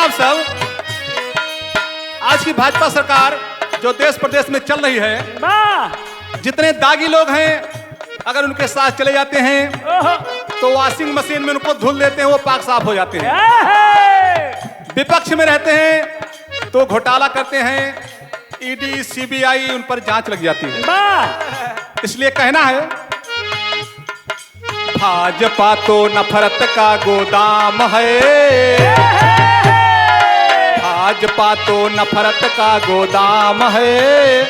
आप सब, आज की भाजपा सरकार जो देश प्रदेश में चल रही है, जितने दागी लोग हैं अगर उनके साथ चले जाते हैं तो वॉशिंग मशीन में उनको धुल देते हैं, वो पाक साफ हो जाते हैं। विपक्ष में रहते हैं तो घोटाला करते हैं, ईडी सीबीआई उन पर जांच लग जाती है। इसलिए कहना है, भाजपा तो नफरत का गोदाम है, भाजपा तो नफरत का गोदाम है,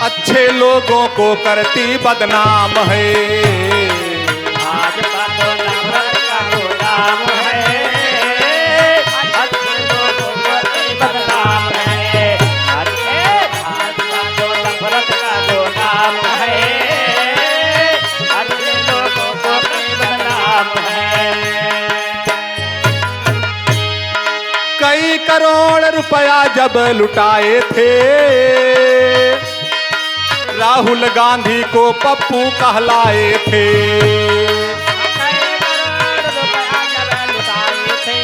अच्छे लोगों को करती बदनाम है। भाजपा तो नफरत का गोदाम है, अच्छे लोगों को करती बदनाम है। भाजपा तो नफरत का गोदाम है, अच्छे लोगों को करती बदनाम है। कई करोड़ रुपया जब लुटाए थे, राहुल गांधी को पप्पू कहलाए थे। कई करोड़ रुपया जब लुटाए थे,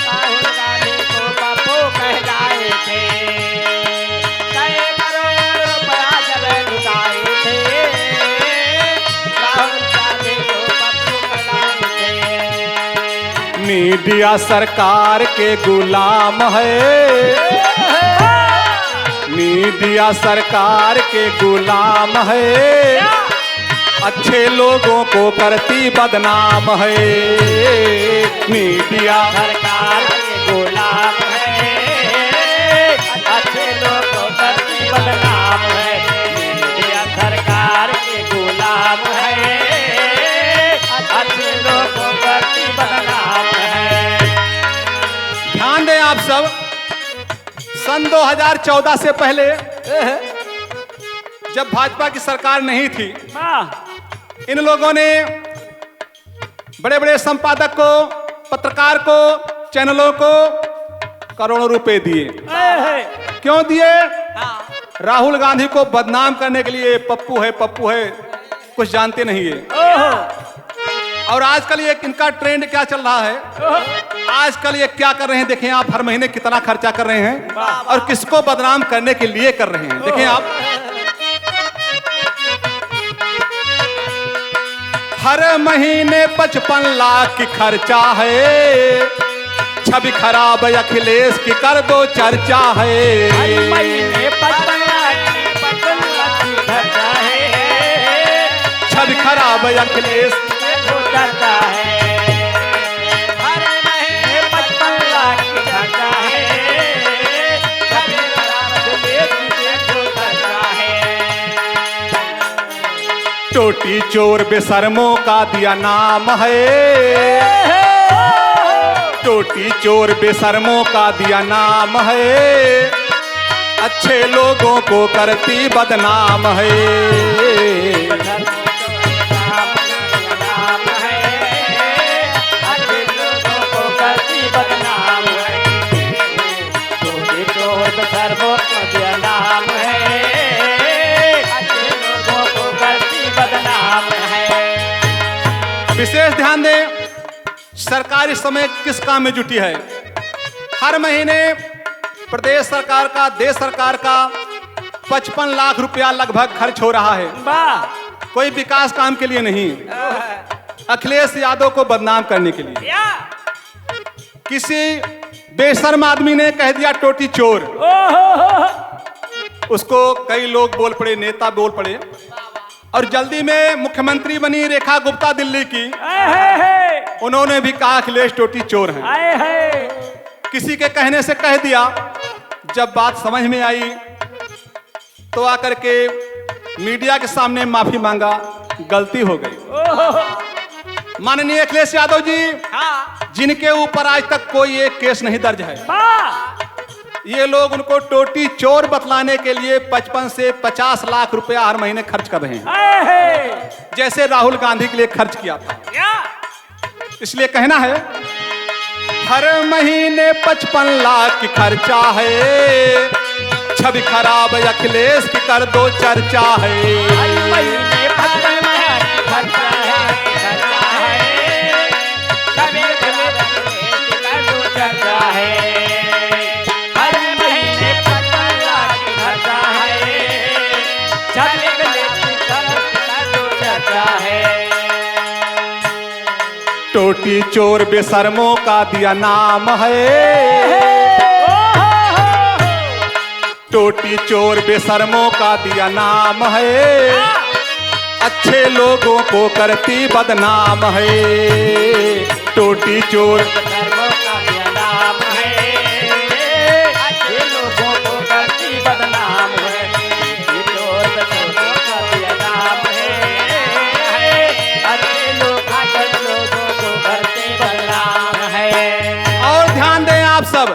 राहुल गांधी को पप्पू कहलाए थे। कई करोड़ रुपया जब लुटाए थे, राहुल गांधी को पप्पू कहलाए थे। मीडिया सरकार के गुलाम है, मीडिया सरकार के गुलाम है, अच्छे लोगों को करती बदनाम है। मीडिया सरकार के गुलाम है, अच्छे लोगों को करती बदनाम है। मीडिया सरकार के गुलाम है, अच्छे लोगों को करती बदनाम है। ध्यान दें आप सब, सन 2014 से पहले जब भाजपा की सरकार नहीं थी, इन लोगों ने बड़े बड़े संपादक को, पत्रकार को, चैनलों को करोड़ों रुपए दिए। क्यों दिए? राहुल गांधी को बदनाम करने के लिए, पप्पू है पप्पू है, कुछ जानते नहीं है। और आजकल ये इनका ट्रेंड क्या चल रहा है, आजकल ये क्या कर रहे हैं देखें आप, हर महीने कितना खर्चा कर रहे हैं और किसको बदनाम करने के लिए कर रहे हैं। देखें आप, हर महीने 55 लाख की खर्चा है, छवि खराब अखिलेश की कर दो चर्चा है। हर महीने 55 लाख की खर्चा है, छवि खराब अखिलेश वो चर्चा है। हर महीने 55 लाख की खर्चा है, छवि खराब अखिलेश वो चर्चा है। टोटी चोर बेशर्मों का दिया नाम है, टोटी चोर बेशर्मों का दिया नाम है, अच्छे लोगों को करती बदनाम है। बदनाम है, टोटी चोर बेशर्मों का दिया नाम है, अच्छे लोगों को करती बदनाम है। विशेष ध्यान दें, सरकार इस समय किस काम में जुटी है। हर महीने प्रदेश सरकार का, देश सरकार का 55 लाख रुपया लगभग खर्च हो रहा है। कोई विकास काम के लिए नहीं, अखिलेश यादव को बदनाम करने के लिए। किसी बेशर्म आदमी ने कह दिया टोटी चोर, उसको कई लोग बोल पड़े, नेता बोल पड़े, और जल्दी में मुख्यमंत्री बनी रेखा गुप्ता दिल्ली की, उन्होंने भी कहा अखिलेश टोटी चोर हैं। किसी के कहने से कह दिया, जब बात समझ में आई तो आकर के मीडिया के सामने माफी मांगा, गलती हो गई। माननीय अखिलेश यादव जी, जिनके ऊपर आज तक कोई एक केस नहीं दर्ज है, ये लोग उनको टोटी चोर बतलाने के लिए 55 से 50 लाख रुपया हर महीने खर्च कर रहे हैं, जैसे राहुल गांधी के लिए खर्च किया था। इसलिए कहना है, हर महीने 55 लाख की खर्चा है, छवि खराब अखिलेश की कर दो चर्चा है। हर महीने 55 लाख की खर्चा है, छवि खराब अखिलेश की कर दो चर्चा है, हर महीने 55 लाख की खर्चा है, छापे कलेक्टर का जो चर्चा है। टोटी चोर बेशर्मों का दिया नाम है, टोटी चोर बेशर्मों का दिया नाम है, अच्छे लोगों को करती बदनाम है। टोटी चोर बेशर्मों का दिया नाम है, अच्छे लोगों को करती बदनाम है। टोटी चोर बेशर्मों का दिया नाम है, अच्छे लोगों को करती बदनाम है। और ध्यान दें आप सब,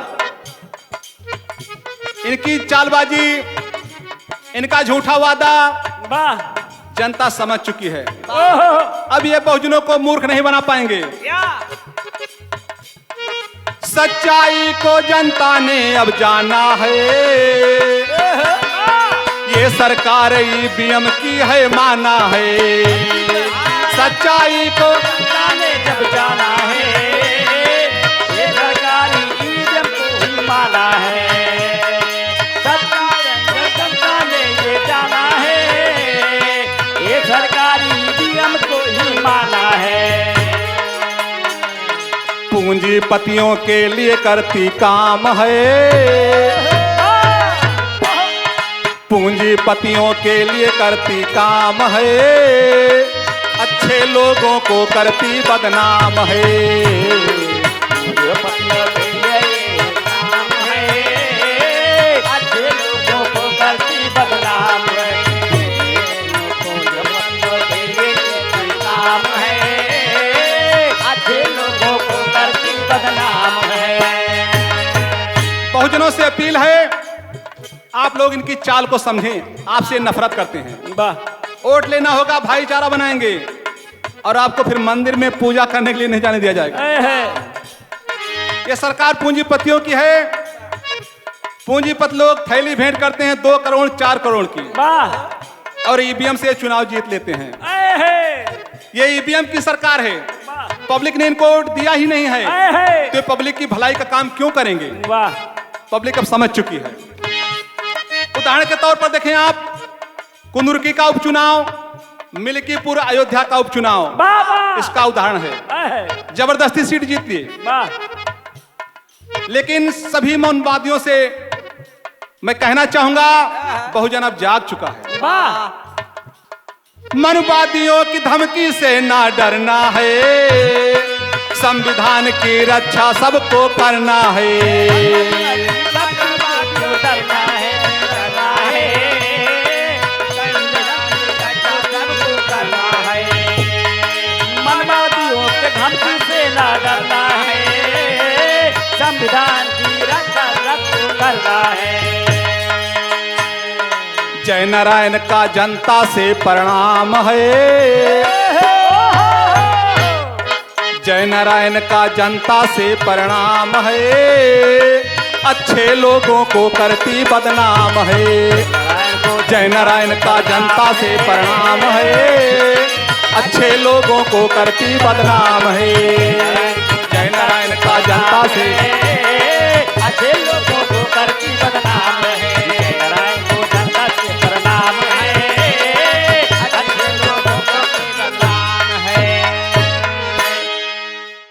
इनकी चालबाजी, इनका झूठा वादा वाह, जनता समझ चुकी है। अब ये बहुजनों को मूर्ख नहीं बना पाएंगे। सच्चाई को जनता ने अब जाना है, ये सरकार ईवीएम की है माना है। सच्चाई को जनता ने जब जाना है, ये सरकारी ईवीएम को ही माना है। जनता ने ये जाना है, ये सरकारी ईवीएम को ही माना है। पूंजीपतियों के लिए करती काम है, पूंजीपतियों के लिए करती काम है, अच्छे लोगों को करती बदनाम है। पूंजीपतियों के लिए ये काम है, अच्छे लोगों को करती बदनाम है। पूंजीपतियों के लिए ये काम है, अच्छे लोगों को करती बदनाम है। बहुजनों से अपील है, आप लोग इनकी चाल को समझें। आपसे नफरत करते हैं। वाह, वोट लेना होगा, भाईचारा बनाएंगे और आपको फिर मंदिर में पूजा करने के लिए नहीं जाने दिया जाएगा। ये सरकार पूंजीपतियों की है। पूंजीपति लोग थैली भेंट करते हैं 2 करोड़ 4 करोड़ की, वाह, और ईवीएम से चुनाव जीत लेते हैं। ये ईवीएम की सरकार है, पब्लिक ने इनको वोट दिया ही नहीं है, तो पब्लिक की भलाई का काम क्यों करेंगे? वाह, पब्लिक अब समझ चुकी है। उदाहरण के तौर पर देखें आप, कुंदुर्की का उपचुनाव, मिल्कीपुर अयोध्या का उपचुनाव, इसका उदाहरण है। जबरदस्ती सीट जीत लिए, लेकिन सभी मौनवादियों से मैं कहना चाहूंगा, बहुजन अब जाग चुका है। मनवादियों की धमकी से ना डरना है, संविधान की रक्षा सबको करना है। मनवादियों के धमकी से ना डरना है, संविधान की रक्षा सबको करना है। जय नारायण का जनता से प्रणाम है, जय नारायण का जनता से प्रणाम है, अच्छे लोगों को करती बदनाम है। जय नारायण का जनता से प्रणाम है, अच्छे लोगों को करती बदनाम है। जय नारायण का जनता से